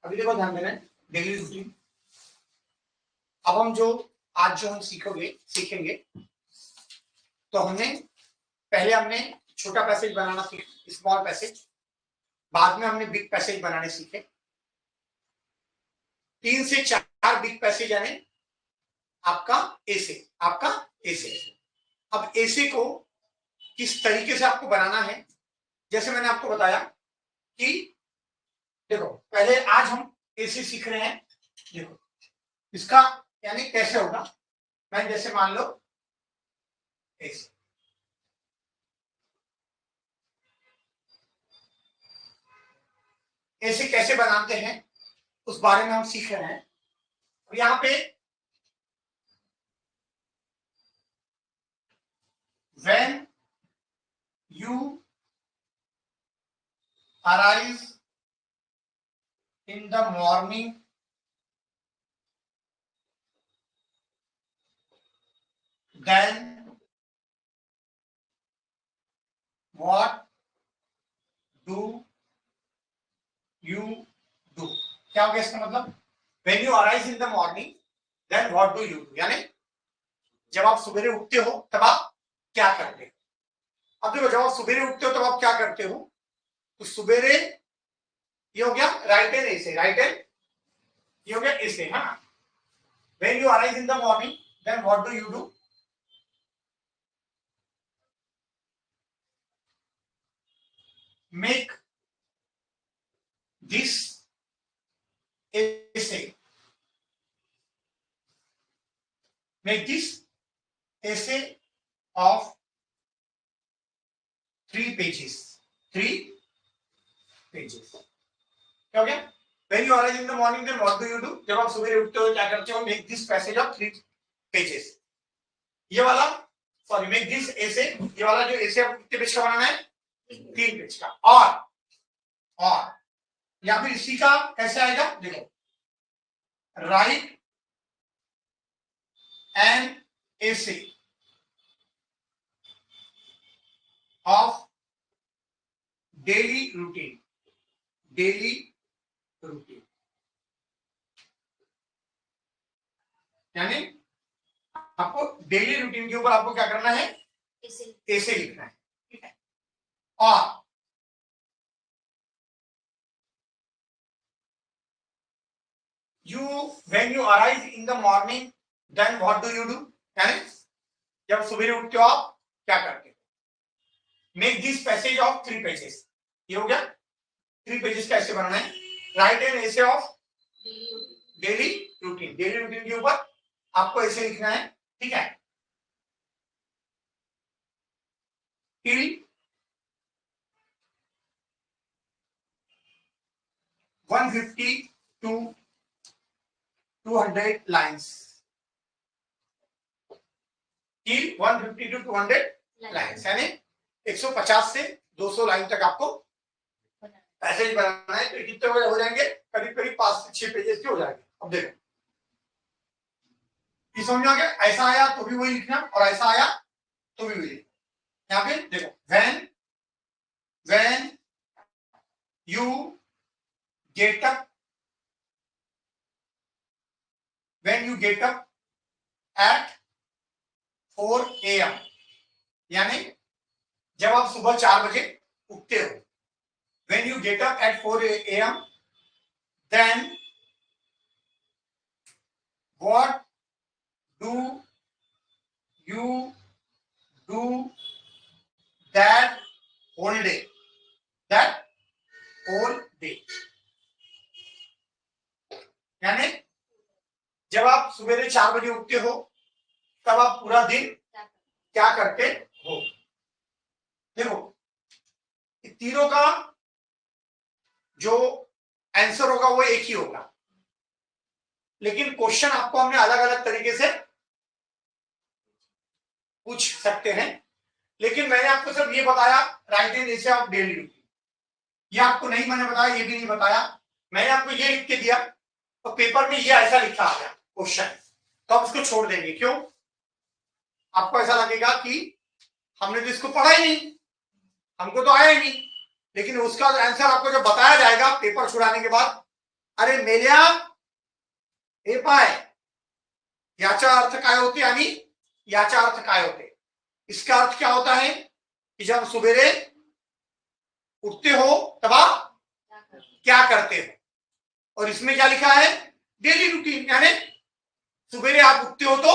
अभी देखो ध्यान देना, डेली रूटीन। अब हम आज हम सीखेंगे तो हमने छोटा पैसेज बनाना सीखा, स्मॉल पैसेज। बाद में हमने बिग पैसेज बनाने सीखे। 3 से 4 बिग पैसेज यानी आपका ऐसे। अब ऐसे को किस तरीके से आपको बनाना है, जैसे मैंने आपको बताया कि देखो पहले आज हम ऐसे सीख रहे हैं। देखो इसका यानी कैसे होगा, मैं जैसे मान लो ऐसे, ऐसे कैसे बनाते हैं उस बारे में हम सीख रहे हैं। और यहां पे when you arise in the morning, then what do you do? क्या हो गया इसका मतलब? when you arise in the morning, then what do you do? यानी जब आप सवेरे उठते हो तब आप क्या करते हो। अब देखो जब आप सवेरे उठते हो तब आप क्या करते हो, तो सवेरे ये हो गया राइट एंड ऐसे, राइट एंड ये हो गया ऐसे। हाँ, when you arise in the morning, then what do you do? Make this essay. Make this essay of 3 pages. 3 pages. क्या हो गया? When you arise in the morning, then what do you do? जब आप सवेरे उठते हो क्या करते हो? Make this passage of 3 pages. ये वाला सॉरी make this essay, ये वाला जो essay आपको कितने पेज का बनाना है? 3 पेज का। और या फिर इसी का कैसे आएगा, देखो write an essay of daily routine. यानी आपको डेली रूटीन के ऊपर आपको क्या करना है, ऐसे लिखना है, ठीक है। और when you arise in the morning, then what do you do? यानी जब सवेरे उठते हो आप क्या करते हो? Make this passage of 3 pages. ये हो गया 3 पेजेस का ऐसे बनाना है। राइट एन ऐसे ऑफ डेली रूटीन के ऊपर आपको ऐसे लिखना है, ठीक है। Till 150 to 200 lines, till 150 to 200 lines, यानी 150 से 200 लाइन तक आपको पैसेज बनाना है। तो कितने हो जाएंगे? करीब 5 से 6 पेजेस के हो जाएंगे। अब देखो ये समझ आ गया, ऐसा आया तो भी वही लिखना और ऐसा आया तो भी वही लिखना। यहाँ पे देखो when you get up at 4 AM, यानी जब आप सुबह 4 बजे उठते हो। when you get up at 4 AM, then what do you do that whole day? यानी जब आप सवेरे 4 बजे उठते हो तब आप पूरा दिन क्या करते हो। देखो तीनों का जो आंसर होगा वो एक ही होगा, लेकिन क्वेश्चन आपको हमने अलग अलग तरीके से पूछ सकते हैं। लेकिन मैंने आपको सिर्फ ये बताया राइट एन ऐसे ऑफ डेली रूटीन, ये आपको नहीं मैंने बताया, ये भी नहीं बताया। मैंने आपको ये लिख के दिया तो पेपर में ये ऐसा लिखा आ गया क्वेश्चन, तो आप इसको छोड़ देंगे। क्यों? आपको ऐसा लगेगा कि हमने तो इसको पढ़ा ही नहीं, हमको तो आया ही नहीं। लेकिन उसका आंसर आपको जब बताया जाएगा पेपर छुड़ाने के बाद अरे मेल्या हे पाय, याचा अर्थ काय होते आणि याचा अर्थ काय होते? इसका अर्थ क्या होता है कि जब सुबेरे उठते हो तब आप क्या करते हो, और इसमें क्या लिखा है? डेली रूटीन, यानी सुबेरे आप उठते हो तो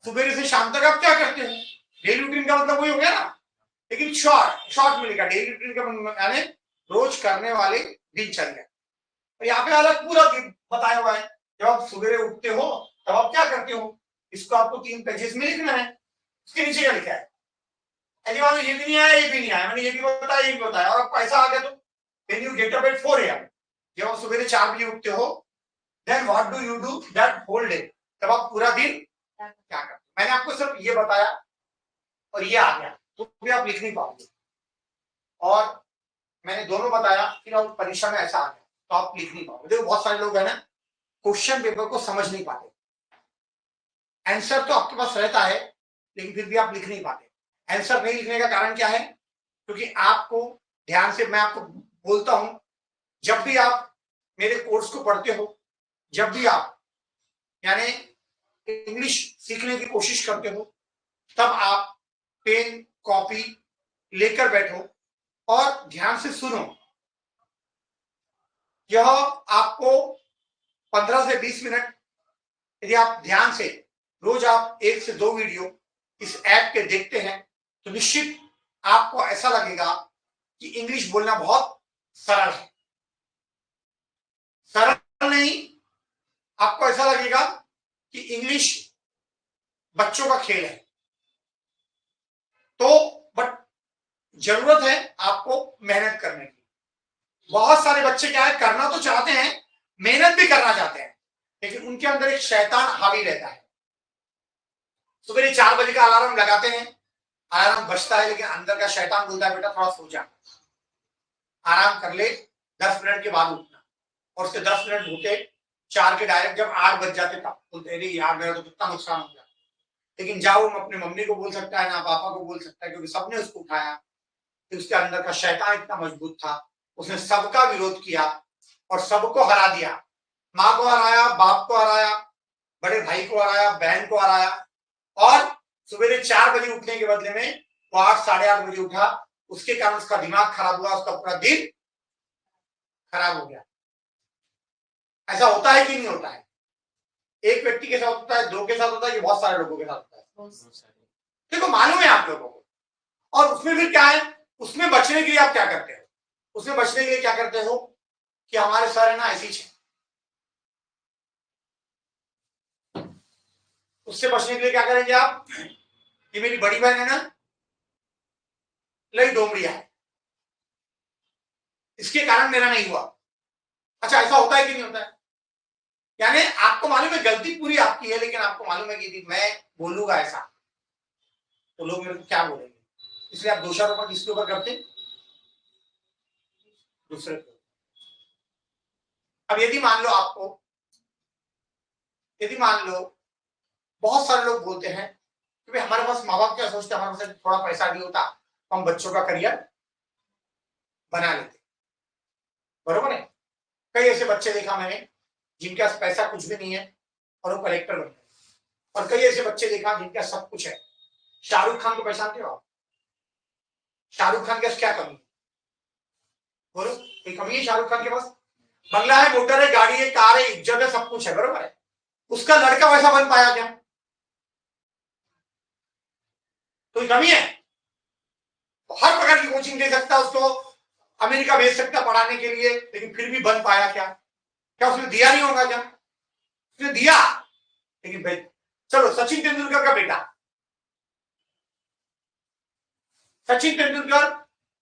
सुबेरे से शाम तक आप क्या करते हो? डेली रूटीन का मतलब वही हो गया ना, लेकिन शॉर्ट में लिखा डेली रूटीन का यानी रोज करने वाले दिनचर्या। और यहाँ पे अलग पूरा बताया हुआ है, जब आप सुबेरे उठते हो तब आप क्या करते हो, इसको आपको 3 पेजेस में लिखना है। उसके नीचे क्या लिखा है? यदि मान लो ये भी नहीं आया, ये भी नहीं आया, मैंने ये भी बताया, ये भी बताया, और आपको ऐसा आ गया तो when you get up at 4 AM, जब आप सुबेरे 4 बजे उठते हो, then what do you do that whole day? तब आप पूरा दिन क्या करते? मैंने आपको सिर्फ ये बताया और ये आ गया तो भी आप लिख नहीं पाओगे, और मैंने दोनों बताया फिर आप परीक्षा में ऐसा आ गया तो आप लिख नहीं पाओगे। देखो बहुत सारे लोग है ना, क्वेश्चन पेपर को समझ नहीं पाते, आंसर तो आपके पास रहता है लेकिन फिर भी आप लिख नहीं पाते। आंसर नहीं लिखने का कारण क्या है? क्योंकि आपको ध्यान से, मैं आपको बोलता हूं, जब भी आप मेरे कोर्स को पढ़ते हो, जब भी आप यानी इंग्लिश सीखने की कोशिश करते हो, तब आप पेन कॉपी लेकर बैठो और ध्यान से सुनो। यह आपको 15 से 20 मिनट यदि आप ध्यान से रोज आप 1 से 2 वीडियो इस ऐप के देखते हैं तो निश्चित आपको ऐसा लगेगा कि इंग्लिश बोलना बहुत सरल है। सरल नहीं, आपको ऐसा लगेगा कि इंग्लिश बच्चों का खेल है। तो बट जरूरत है आपको मेहनत करने की। बहुत सारे बच्चे क्या है, करना तो चाहते हैं, मेहनत भी करना चाहते हैं, लेकिन उनके अंदर एक शैतान हावी रहता है। सुबह 4 बजे का अलार्म लगाते हैं, अलार्म बजता है, लेकिन अंदर का शैतान बोलता है बेटा थोड़ा सो जा, आराम कर ले, 10 मिनट के बाद उठना। और उसके 10 मिनट होते 4 के डायरेक्ट जब 8 बज जाते तब बोलते अरे यार मेरा तो कितना नुकसान हो गया। लेकिन जाओ अपने मम्मी को बोल सकता है ना पापा को बोल सकता है, क्योंकि सबने उसको उठाया, कि उसके अंदर का शैतान इतना मजबूत था, उसने सबका विरोध किया और सबको हरा दिया। माँ को हराया, बाप को हराया, बड़े भाई को हराया, बहन को हराया, और सुबह 4 बजे उठने के बदले में वो 8 साढ़े 8 बजे उठा। उसके कारण उसका दिमाग खराब हुआ, उसका पूरा दिन खराब हो गया। ऐसा होता है कि नहीं होता है? एक व्यक्ति के साथ होता है, 2 के साथ होता है, कि बहुत सारे लोगों के साथ होता है? देखो मालूम है आप लोगों को। और उसमें फिर क्या है, उसमें बचने के लिए आप क्या करते हो? उसमें बचने के लिए क्या करते हो कि हमारे सर है ना ऐसी है, उससे बचने के लिए क्या करेंगे आप कि मेरी बड़ी बहन है ना लई डोमड़िया है, इसके कारण मेरा नहीं हुआ। अच्छा ऐसा होता है कि नहीं होता है? यानी आपको मालूम है गलती पूरी आपकी है, लेकिन आपको मालूम है कि मैं बोलूंगा ऐसा तो लोग मेरे को क्या बोलेंगे, इसलिए आप दोषारोपण किसके ऊपर करते? दूसरे पे। अब यदि मान लो बहुत सारे लोग बोलते हैं कि हमारे पास, माँ बाप क्या सोचते हैं, हमारे पास थोड़ा पैसा भी होता तो हम बच्चों का करियर बना लेते, बरोबर है? कई ऐसे बच्चे देखा मैंने जिनके पास पैसा कुछ भी नहीं है और वो कलेक्टर बन गए, और कई ऐसे बच्चे देखा जिनका सब कुछ है। शाहरुख खान को पहचानते हो आप? शाहरुख खान के पास क्या कमी है? बोलो, कोई कमी है शाहरुख खान के पास? बंगला है, मोटर है, गाड़ी है, कार है, इज्जत है, सब कुछ है, बरोबर है? उसका लड़का वैसा बन पाया क्या? कोई कमी है? हर प्रकार की कोचिंग दे सकता, उसको अमेरिका भेज सकता पढ़ाने के लिए, लेकिन फिर भी बन पाया क्या? क्या उसने दिया नहीं होगा क्या? उसने दिया, लेकिन भाई चलो सचिन तेंदुलकर का बेटा, सचिन तेंदुलकर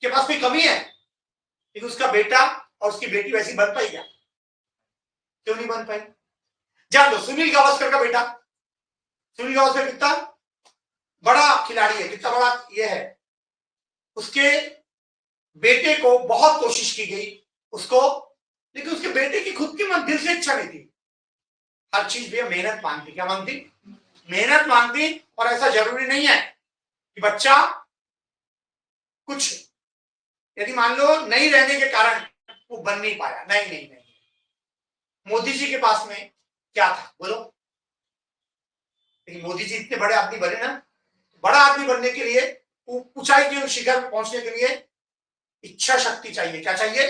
के पास कोई कमी है, लेकिन उसका बेटा और उसकी बेटी वैसी बन पाई क्या? क्यों नहीं बन पाई? जान दो, सुनील गावस्कर का बेटा, सुनील गावस्कर कितना बड़ा खिलाड़ी है, कितना बड़ा ये है, उसके बेटे को बहुत कोशिश की गई उसको, लेकिन उसके बेटे की खुद की मन दिल से इच्छा नहीं थी। हर चीज भी मेहनत मांगती, क्या मांगती? मेहनत मांगती। और ऐसा जरूरी नहीं है कि बच्चा कुछ यदि मान लो नहीं रहने के कारण वो बन नहीं पाया, नहीं नहीं नहीं, मोदी जी के पास में क्या था बोलो? लेकिन मोदी जी इतने बड़े आदमी बने ना, बड़ा आदमी बनने के लिए, ऊंचाई के शिखर पर पहुंचने के लिए इच्छा शक्ति चाहिए। क्या चाहिए?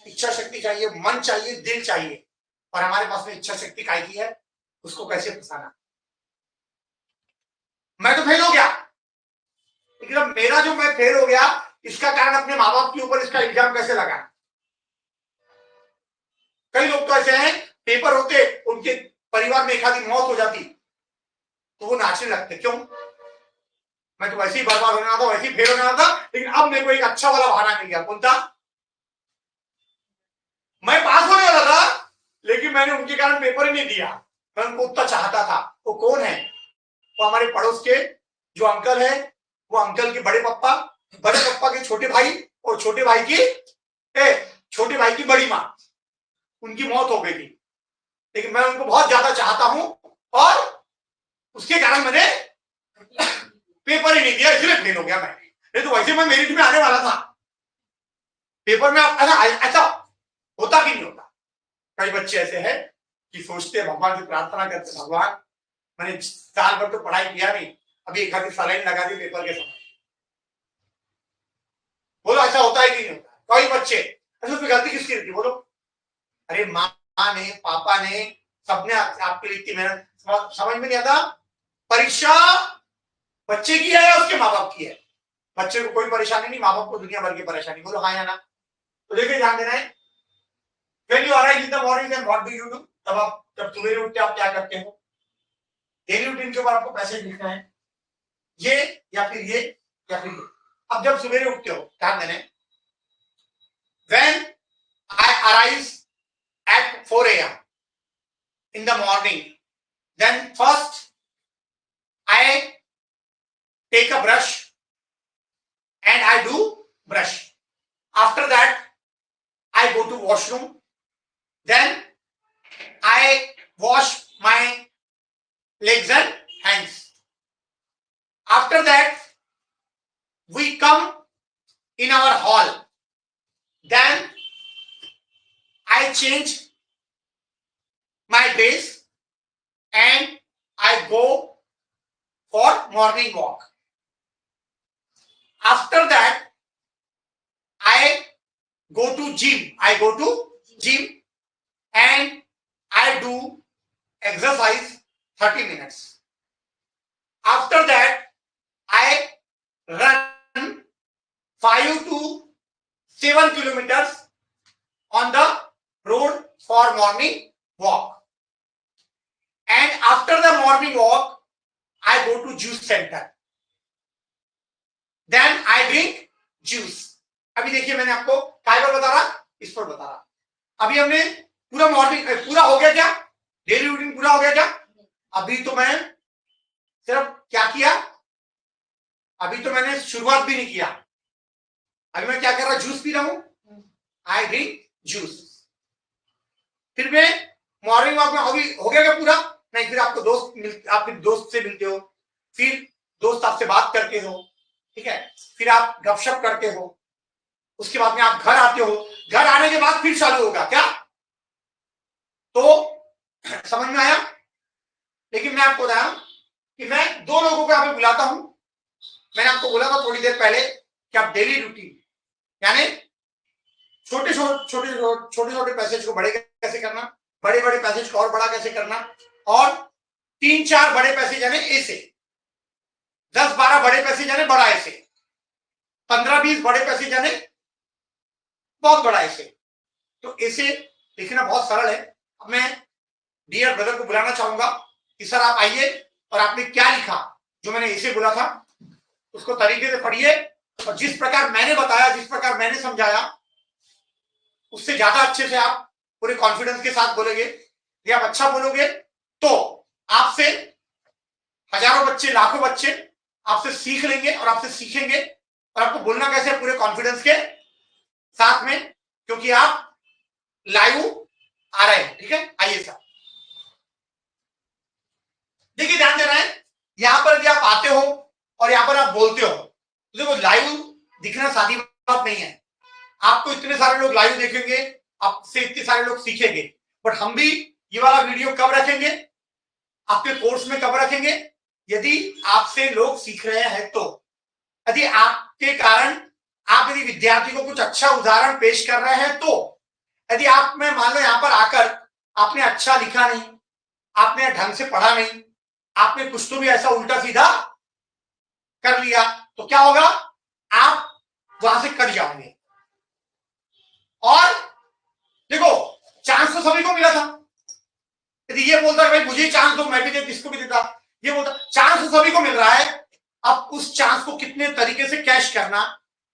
इच्छा शक्ति चाहिए, मन चाहिए, दिल चाहिए। और हमारे पास में इच्छा शक्ति काय की है? उसको कैसे फंसाना। मैं तो फेल हो गया, लेकिन अब मेरा जो मैं फेल हो गया इसका कारण अपने माँ बाप के ऊपर इसका इल्जाम कैसे लगाना। कई लोग तो ऐसे हैं, पेपर होते उनके परिवार में एक आधी मौत हो जाती तो वो नाचने लगते। क्यों? मैं तो वैसे ही बर्बाद होने वाला था, वैसे ही फेल होने वाला था, लेकिन अब मेरे को एक अच्छा वाला बहाना मिल गया। कौन था? मैं पास होने वाला था, लेकिन मैंने उनके कारण पेपर ही नहीं दिया। मैं उनको उतना चाहता था। वो कौन है? वो हमारे पड़ोस के जो अंकल है, वो अंकल के बड़े पप्पा के छोटे भाई, और छोटे भाई की बड़ी माँ, उनकी मौत हो गई थी। लेकिन मैं उनको बहुत ज्यादा चाहता हूं और उसके कारण मैंने पेपर ही नहीं दिया, इसलिए फेल हो गया मैं। नहीं तो वैसे मैं मेरिट में आने वाला था। पेपर में ऐसा होता कि नहीं होता? कई बच्चे ऐसे हैं कि सोचते हैं, भगवान से प्रार्थना करते, भगवान मैंने साल भर तो पढ़ाई किया नहीं, अभी एक आधी सलाइन लगा दी पेपर के समय। बोलो ऐसा होता है कि नहीं होता? कई बच्चे ऐसे, उसमें गलती किसकी रहती? बोलो। अरे माँ ने, पापा ने, सबने आपके लिए इतनी मेहनत, समझ में नहीं आता। परीक्षा बच्चे की है या उसके माँ बाप की है? बच्चे को कोई परेशानी नहीं, माँ बाप को दुनिया भर की परेशानी। बोलो हाँ या ना? तो देखिए, ध्यान देना है। When you arise in the morning, then what do you do? जब सवेरे उठते आप क्या करते हो? डेली रूटीन के ऊपर आपको पैसेज लिखना है, ये या फिर ये या फिर ये। अब जब सवेरे उठते हो, ध्यान देना है। When I arise at 4 a.m. in the morning, then first I take a brush and I do brush. After that, I go to washroom. Then I wash my legs and hands. After that, we come in our hall. Then I change my dress and I go for morning walk. After that, I go to gym. And I do exercise 30 minutes. After that, I run 5 to 7 kilometers on the road for morning walk. And after the morning walk, I go to juice center. Then I drink juice. अभी देखिए, मैंने आपको काय पर बता रहा, इस पर बता रहा। अभी हमने पूरा मॉर्निंग पूरा हो गया क्या? डेली रूटीन पूरा हो गया क्या? अभी तो मैं सिर्फ क्या किया? अभी तो मैंने शुरुआत भी नहीं किया। अभी मैं क्या कर रहा? जूस पी रहा हूं। I drink juice. फिर मैं मॉर्निंग वॉक में हो गया क्या पूरा? नहीं। फिर आप दोस्त से मिलते हो, फिर दोस्त आपसे बात करते हो, ठीक है? फिर आप गपशप करते हो, उसके बाद में आप घर आते हो। घर आने के बाद फिर चालू होगा क्या? तो समझ में आया? लेकिन मैं आपको बताया कि मैं 2 लोगों को यहां पे बुलाता हूं। मैंने आपको बोला था थोड़ी देर पहले कि आप डेली रूटीन, यानी छोटे छोटे पैसेज को बड़े कैसे करना, बड़े बड़े पैसेज को और बड़ा कैसे करना, और 3-4 बड़े पैसेज यानी ऐसे, 10-12 बड़े पैसेज यानी बड़ा ऐसे, 15-20 बड़े पैसेज यानी बहुत बड़ा ऐसे। तो ऐसे लिखना बहुत सरल है। अब मैं डियर ब्रदर को बुलाना चाहूंगा कि सर आप आइए और आपने क्या लिखा, जो मैंने ऐसे बोला था उसको तरीके से पढ़िए, और जिस प्रकार मैंने बताया, जिस प्रकार मैंने समझाया, उससे ज्यादा अच्छे से आप पूरे कॉन्फिडेंस के साथ बोलोगे। यदि आप अच्छा बोलोगे तो आपसे हजारों बच्चे, लाखों बच्चे आपसे सीख लेंगे और आपसे सीखेंगे। और आपको बोलना कैसे है? पूरे कॉन्फिडेंस के साथ में, क्योंकि आप लाइव आ रहे हैं, ठीक है? आइए सर, देखिए ध्यान देना है। यहां पर यदि आप आते हो और यहां पर आप बोलते हो, तो देखो लाइव दिखना सादी बात नहीं है। आपको इतने सारे लोग लाइव देखेंगे, आपसे इतने सारे लोग सीखेंगे, बट हम भी ये वाला वीडियो कब रखेंगे, आपके कोर्स में कब रखेंगे, यदि आपसे लोग सीख रहे हैं तो, यदि आपके कारण आप यदि विद्यार्थी को कुछ अच्छा उदाहरण पेश कर रहे हैं तो, यदि आप में मान लो यहां पर आकर आपने अच्छा लिखा नहीं, आपने ढंग से पढ़ा नहीं, आपने कुछ तो भी ऐसा उल्टा सीधा कर लिया, तो क्या होगा, आप वहां से कट जाओगे। और देखो चांस तो सभी को मिला था, यदि ये बोलता है भाई मुझे चांस दो मैं भी देता, किसको भी देता, ये बोलता चांस तो सभी को मिल रहा है, अब उस चांस को कितने तरीके से कैश करना,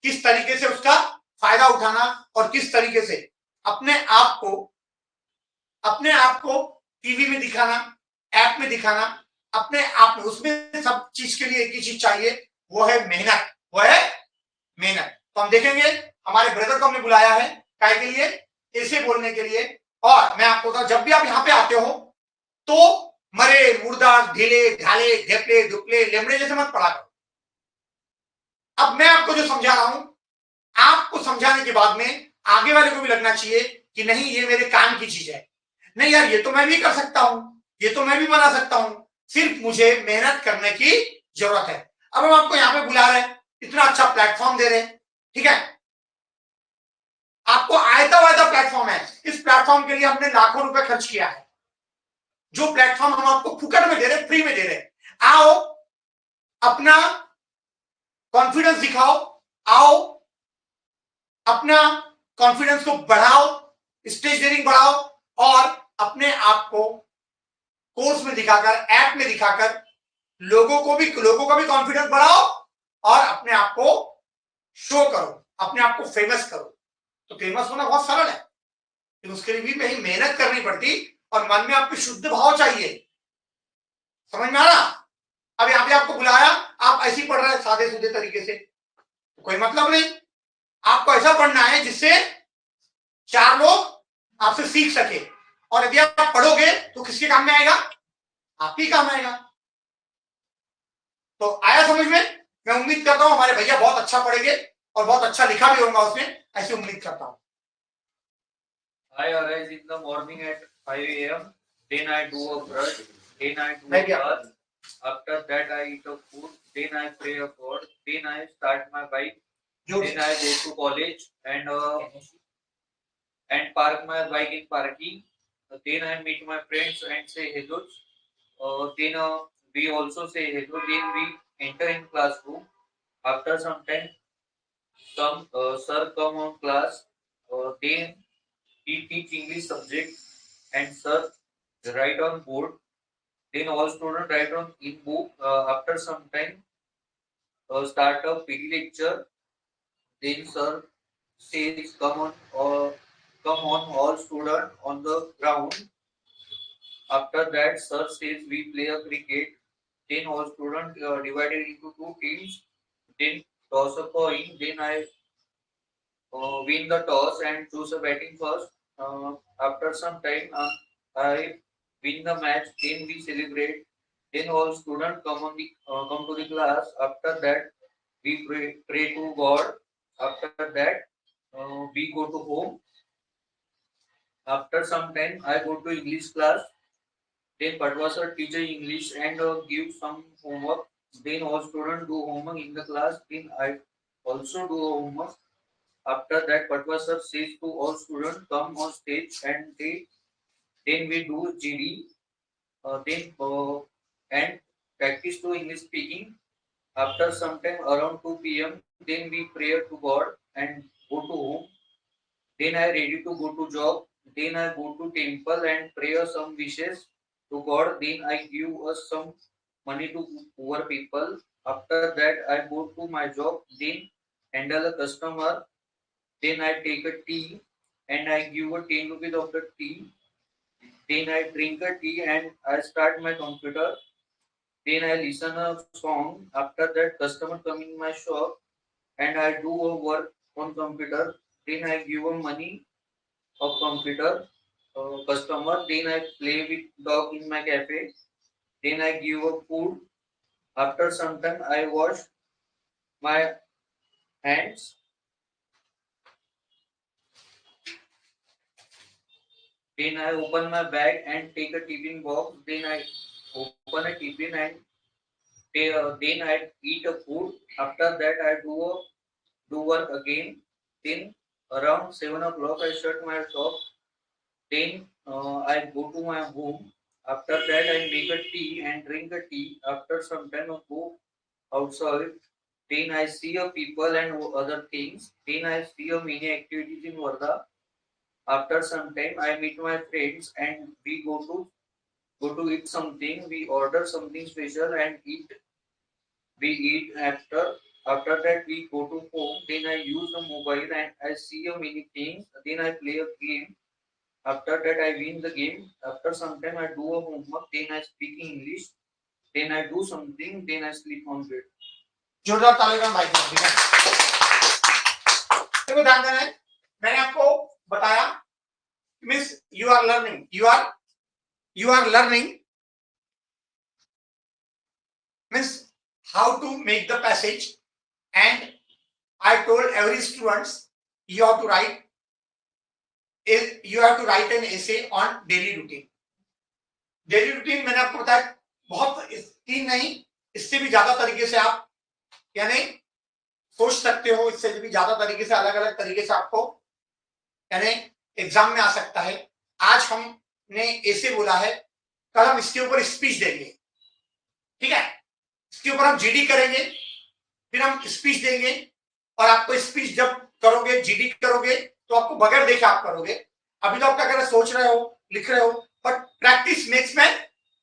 किस तरीके से उसका फायदा उठाना, और किस तरीके से अपने आप को टीवी में दिखाना, ऐप में दिखाना, अपने आप में, उसमें सब चीज के लिए एक ही चीज चाहिए, वो है मेहनत, वो है मेहनत। तो हम देखेंगे, हमारे ब्रदर को हमने बुलाया है काय के लिए, ऐसे बोलने के लिए। और मैं आपको बताऊं, जब भी आप यहां पे आते हो तो मरे मुर्दा ढीले ढाले ढेपले दुपले लेमड़े जैसे मत पढ़ा करो। अब मैं आपको जो समझा रहा हूं, आपको समझाने के बाद में आगे वाले को भी लगना चाहिए कि नहीं ये मेरे काम की चीज है, नहीं यार ये तो मैं भी कर सकता हूं, ये तो मैं भी बना सकता हूं, सिर्फ मुझे मेहनत करने की जरूरत है। अब हम आपको यहां पे बुला रहे हैं, इतना अच्छा प्लेटफॉर्म दे रहे हैं, ठीक है, आपको आयता वायता प्लेटफॉर्म है, इस प्लेटफॉर्म के लिए हमने लाखों रुपए खर्च किया है, जो प्लेटफॉर्म हम आपको फुकट में दे रहे, फ्री में दे रहे, आओ अपना कॉन्फिडेंस दिखाओ, आओ अपना कॉन्फिडेंस को बढ़ाओ, स्टेज डेयरिंग बढ़ाओ, और अपने आप को कोर्स में दिखाकर, ऐप में दिखाकर लोगों का भी कॉन्फिडेंस बढ़ाओ, और अपने आप को शो करो, अपने आप को फेमस करो। तो फेमस होना बहुत सरल है, लेकिन उसके लिए भी मेहनत करनी पड़ती, और मन में आपके शुद्ध भाव चाहिए। समझ में आ रहा, अब यहां पे आपको बुलाया, आप ऐसे ही पढ़ रहे हैं सादे सीधे तरीके से, तो कोई मतलब नहीं, आपको ऐसा पढ़ना है जिससे चार लोग आपसे सीख सके, और यदि आप पढ़ोगे तो किसके काम में आएगा, आपके काम आएगा। तो आया समझ में, मैं उम्मीद करता हूं हमारे भैया बहुत अच्छा पढ़ेंगे, और बहुत अच्छा लिखा भी होगा उसने, ऐसी उम्मीद करता हूं। I arise in the morning at 5 a.m. Then I do a brush. Then I do a bath. After that I eat a food. Then I pray a God. Then I start my bike. Then I go to college and park my bike in parking. Then I meet my friends and say hello. Then we also say hello. Then we enter in classroom. After some time, some sir come on class. Then he teach English subject and sir write on board. Then all students write on in book. After some time, start a PD lecture. Then sir says come on all students on the ground. After that, sir says we play a cricket. Then all students divided into two teams. Then toss a coin. Then I win the toss and choose a batting first. After some time, I win the match. Then we celebrate. Then all students come to the class. After that, we pray to God. After that, we go to home. After some time, I go to English class. Then Patwasar teacher English and give some homework. Then all students do homework in the class. Then I also do homework. After that, Patwasar says to all students come on stage and then we do GD. And practice to English speaking. After some time around 2 p.m. Then we pray to God and go to home. Then I ready to go to job. Then I go to temple and pray some wishes to God. Then I give us some money to poor people. After that I go to my job. Then handle a customer. Then I take a tea and I give a 10 rupees of the tea. Then I drink a tea and I start my computer. Then I listen a song. After that customer come in my shop and I do a work on computer. Then I give a money of computer customer. Then I play with dog in my cafe. Then I give a food. After some time I wash my hands. Then I open my bag and take a tiffin box. Then I open a tiffin and then I eat a food. After that I do work again. Then around 7 o'clock I shut my shop. Then I go to my home. After that I make a tea and drink a tea. After some time I go outside. Then I see a people and other things. Then I see a many activities in Varda. After some time I meet my friends and we go to eat something. We order something special and eat. We eat after that we go to home. Then I use the mobile and I see a many things. Then I play a game. After that I win the game. After some time I do a homework. Then I speak English. Then I do something. Then I sleep on bed. जोरदार ताली का भाई ठीक है। देखो ध्यान देना है, मैंने आपको बताया means you are learning means how to make the passage and I told every students you have to write an essay on daily routine. Daily routine मैंने आपको बताया बहुत 3 नहीं इससे भी ज्यादा तरीके से आप यानी सोच सकते हो, इससे भी ज्यादा तरीके से अलग अलग तरीके से आपको यानी एग्जाम में आ सकता है। आज हमने ऐसे बोला है, कल हम इसके ऊपर स्पीच देंगे, ठीक है। इसके ऊपर हम जीडी करेंगे, फिर हम स्पीच देंगे और आपको स्पीच जब करोगे जीडी करोगे तो आपको बगैर देखे आप करोगे। अभी तो आप क्या कर रहे सोच रहे हो, लिख रहे हो, but practice makes man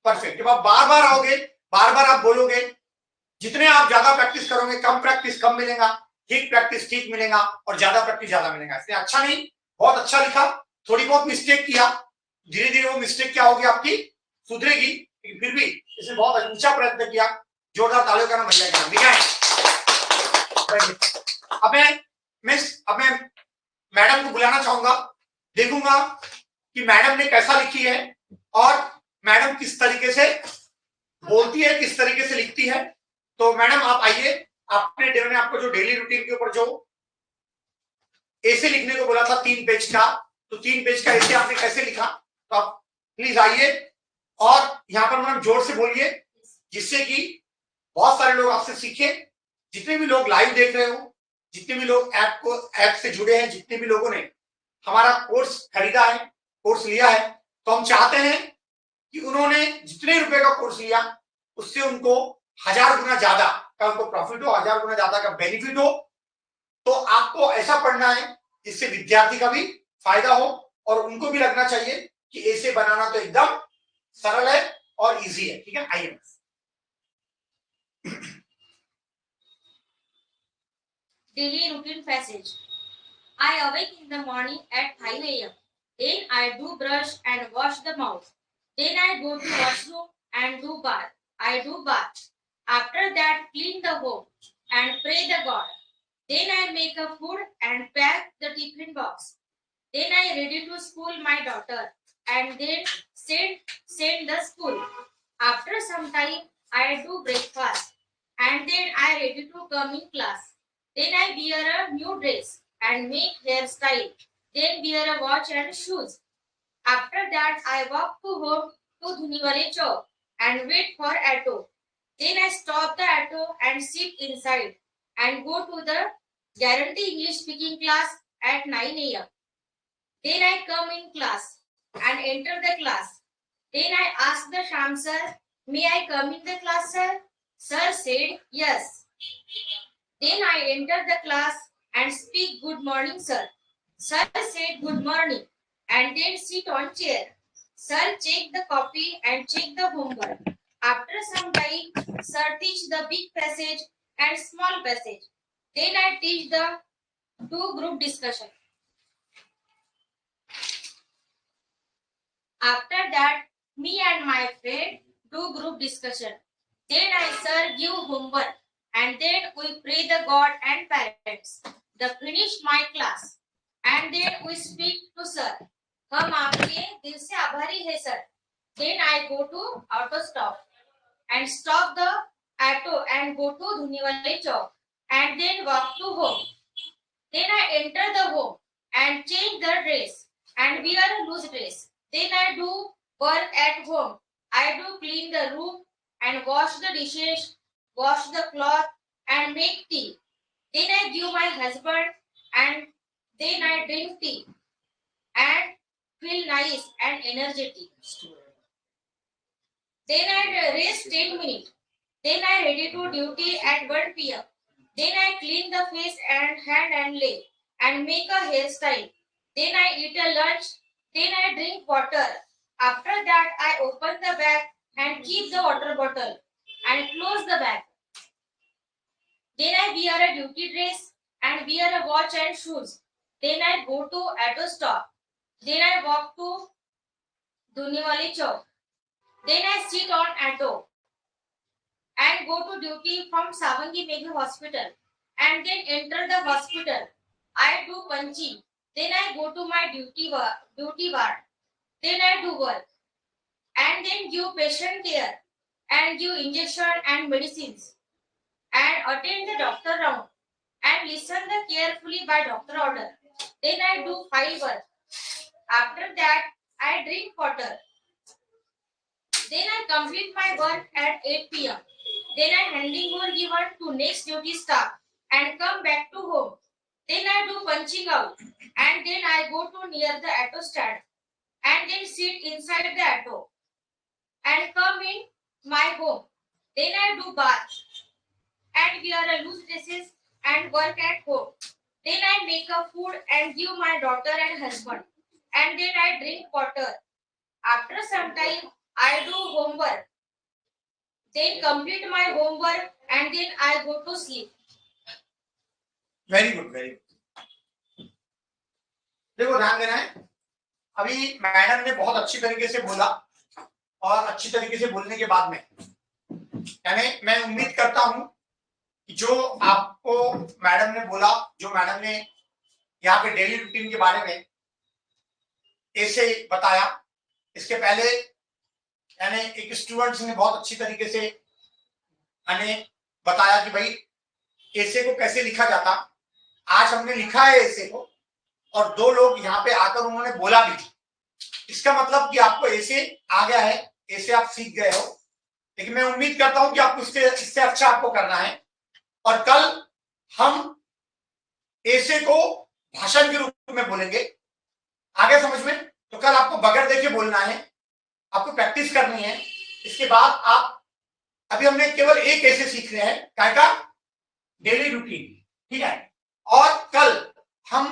perfect. जब आप बार बार आओगे, बार बार आप बोलोगे, जितने आप ज्यादा प्रैक्टिस करोगे, कम प्रैक्टिस कम मिलेगा, ठीक प्रैक्टिस ठीक मिलेगा और ज्यादा प्रैक्टिस ज्यादा मिलेगा। इसलिए अच्छा नहीं, बहुत अच्छा लिखा, थोड़ी बहुत मिस्टेक किया, धीरे धीरे वो मिस्टेक क्या होगी आपकी सुधरेगी, लेकिन फिर भी इसने बहुत ऊंचा प्रयत्न किया। जोरदार तालियों का नाम भैया का ठीक है। अब मैं मैडम को बुलाना चाहूंगा, देखूंगा कि मैडम ने कैसा लिखी है और मैडम किस तरीके से बोलती है, किस तरीके से लिखती है। तो मैडम आप आइए, मैंने आपको जो डेली रूटीन के ऊपर जो ऐसे लिखने को बोला था 3 पेज का, तो 3 पेज का ऐसे आपने कैसे लिखा, तो आप प्लीज आइए और यहाँ पर मैडम जोर से बोलिए, जिससे कि बहुत सारे लोग आपसे सीखे। जितने भी लोग लाइव देख रहे हो, जितने भी लोग ऐप से जुड़े हैं, जितने भी लोगों ने हमारा कोर्स खरीदा है, कोर्स लिया है, तो हम चाहते हैं कि उन्होंने जितने रुपए का कोर्स लिया उससे उनको 1000 गुना ज्यादा का उनको प्रॉफिट हो, 1000 गुना ज्यादा का बेनिफिट हो। तो आपको ऐसा पढ़ना है जिससे विद्यार्थी का भी फायदा हो और उनको भी लगना चाहिए कि ऐसे बनाना तो एकदम सरल है और इजी है, ठीक है। आइए Daily routine passage. I awake in the morning at 5 a.m. Then I do brush and wash the mouth. Then I go to washroom and do bath. I do bath. After that, clean the home and pray the God. Then I make a food and pack the tiffin box. Then I ready to school my daughter and then send the school. After some time, I do breakfast and then I ready to come in class. Then I wear a new dress and make hairstyle. Then wear a watch and shoes. After that, I walk to home to Dhuniwale Chowk and wait for auto. Then I stop the auto and sit inside and go to the guarantee English speaking class at 9 a.m. Then I come in class and enter the class. Then I ask the Sham sir, may I come in the class, sir? Sir said yes. Then I enter the class and speak good morning, sir. Sir said good morning and then sit on chair. Sir check the copy and check the homework. After some time, sir teach the big passage and small passage. Then I teach the 2 group discussion. After that, me and my friend do group discussion. Then I sir give homework and then we pray the God and parents. The finish my class and then we speak to sir. हम आपके दिल से आभारी है sir. Then I go to auto stop and stop the auto and go to Dhuniwale Chowk and then walk to home. Then I enter the home and change the dress and wear a loose dress. Then I do work at home. I do clean the room and wash the dishes, wash the cloth and make tea. Then I give my husband and then I drink tea and feel nice and energetic. Then I rest 10 minutes. Then I ready to duty at 1 p.m. Then I clean the face and hand and leg and make a hairstyle. Then I eat a lunch. Then I drink water. After that, I open the bag and keep the water bottle and close the bag. Then I wear a duty dress and wear a watch and shoes. Then I go to auto stop. Then I walk to Duniwali Chowk. Then I sit on auto and go to duty from Savangi Meghi Hospital and then enter the hospital. I do punching. Then I go to my duty ward. Then I do work and then give patient care and give injection and medicines and attend the doctor round and listen the carefully by doctor order. Then I do file work. After that, I drink water. Then I complete my work at 8 p.m. Then I handing over given to next duty staff and come back to home. Then I do punching out and then I go to near the auto stand and then sit inside the auto and come in my home. Then I do bath and wear a loose dresses and work at home. Then I make a food and give my daughter and husband and then I drink water. After some time I do homework. Then complete my homework and then I go to sleep. Very good, very good. देखो ध्यान देना है, अभी madam ने बहुत अच्छी तरीके से बोला और अच्छी तरीके से बोलने के बाद में यानी मैं उम्मीद करता हूं कि जो आपको मैडम ने बोला, जो मैडम ने यहाँ पे डेली रूटीन के बारे में ऐसे बताया, इसके पहले यानी एक स्टूडेंट्स ने बहुत अच्छी तरीके से यानी बताया कि भाई ऐसे को कैसे लिखा जाता। आज हमने लिखा है ऐसे को और दो लोग यहाँ पे आकर उन्होंने बोला भी। इसका मतलब कि आपको ऐसे आ गया है, ऐसे आप सीख गए हो, लेकिन मैं उम्मीद करता हूं कि आपको इससे अच्छा आपको करना है। और कल हम ऐसे को भाषण के रूप में बोलेंगे, आगे समझ में। तो कल आपको बगैर देखे बोलना है, आपको प्रैक्टिस करनी है। इसके बाद आप अभी हमने केवल एक ऐसे सीख रहे हैं, क्या का डेली रूटीन, ठीक है। और कल हम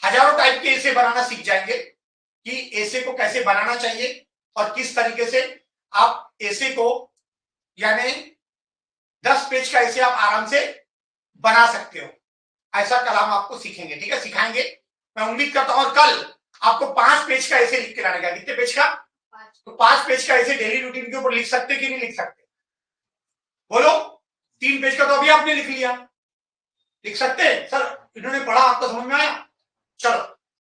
हजारों टाइप के ऐसे बनाना सीख जाएंगे कि ऐसे को कैसे बनाना चाहिए और किस तरीके से आप ऐसे को यानी 10 पेज का ऐसे आप आराम से बना सकते हो। ऐसा कल हम आपको सीखेंगे, ठीक है, सिखाएंगे। मैं उम्मीद करता हूं। और कल आपको 5 पेज का ऐसे लिख के लाने का। कितने पेज का? तो 5 पेज का ऐसे डेली रूटीन के ऊपर लिख सकते कि नहीं लिख सकते? बोलो। 3 पेज का तो अभी आपने लिख लिया, लिख सकते हैं? सर इन्होंने पढ़ा, आपको समझ में आया? चलो